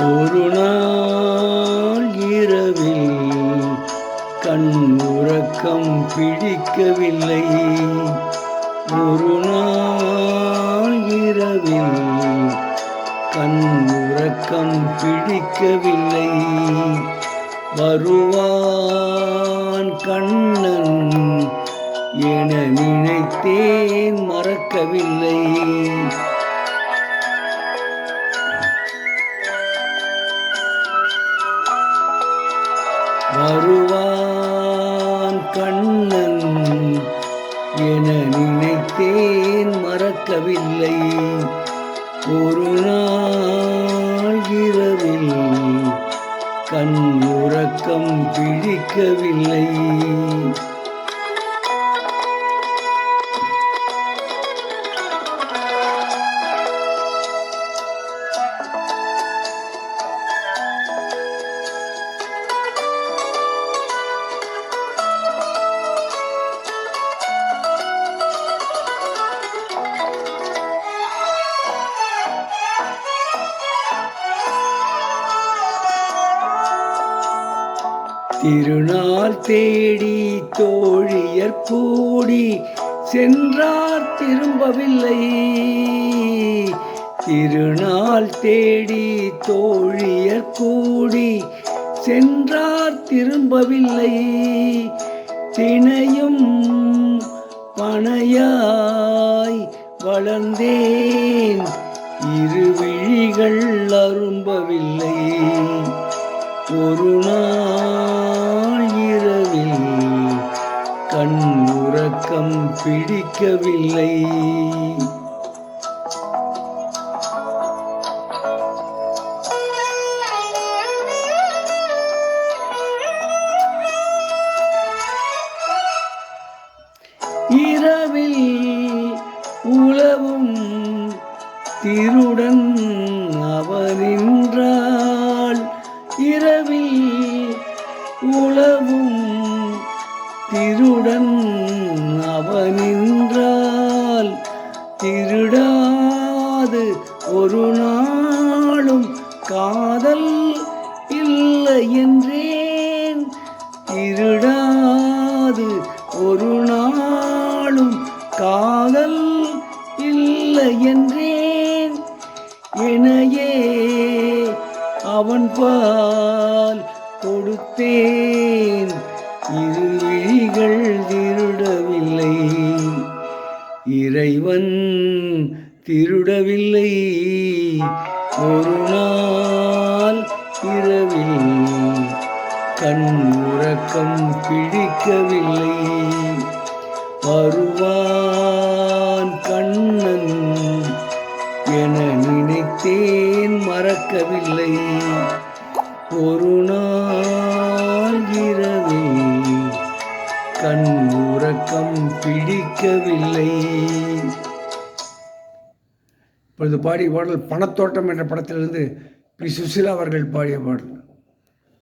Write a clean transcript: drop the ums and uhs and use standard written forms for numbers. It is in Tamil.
ஒரு நாள் இரவில் கண் உறக்கம் பிடிக்கவில்லை. ஒரு நாள் இரவில் கண் உறக்கம் பிடிக்கவில்லை. வருவான் கண்ணன் என நினைத்தேன், மறக்கவில்லை. வருவான் கண்ணன் என நினைத்தேன், மறக்கவில்லை. ஒரு நாள் இரவில் கண் உறக்கம் பிடிக்கவில்லை. திருநாள் தேடி தோழியர் கூடி சென்றார், திரும்பவில்லை. திருநாள் தேடி தோழியர் கூடி சென்றார், திரும்பவில்லை. தினையும் பனையாய் வளர்ந்தேன், இரு விழிகள் அரும்பவில்லை. ஒரு நாள் இரவில் கண் உறக்கம் பிடிக்கவில்லை. இரவில் உலவும் திருடன் அவனின்றாள். இரவில் உலவும் திருடன் அவனின்றால், திருடாது ஒரு நாளும் காதல் இல்லை என்றேன். திருடாது ஒரு நாளும் காதல் இல்லை என்றேன். எனையே அவன் பால் கொடுத்தேன், இரு விழிகள் திருடவில்லை. இறைவன் திருடவில்லை. ஒரு நாள் இரவில் கண் உறக்கம் பிடிக்கவில்லை. வருவான் கண்ணன் என நினைத்தேன், மறக்கவில்லை. ஒரு நாள் இரவில் கண் உறக்கம் பிடிக்கவில்லை. இப்பொழுது பாடிய பாடல் பணத்தோட்டம் என்ற படத்திலிருந்து பி. சுசீலா அவர்கள் பாடிய பாடல்.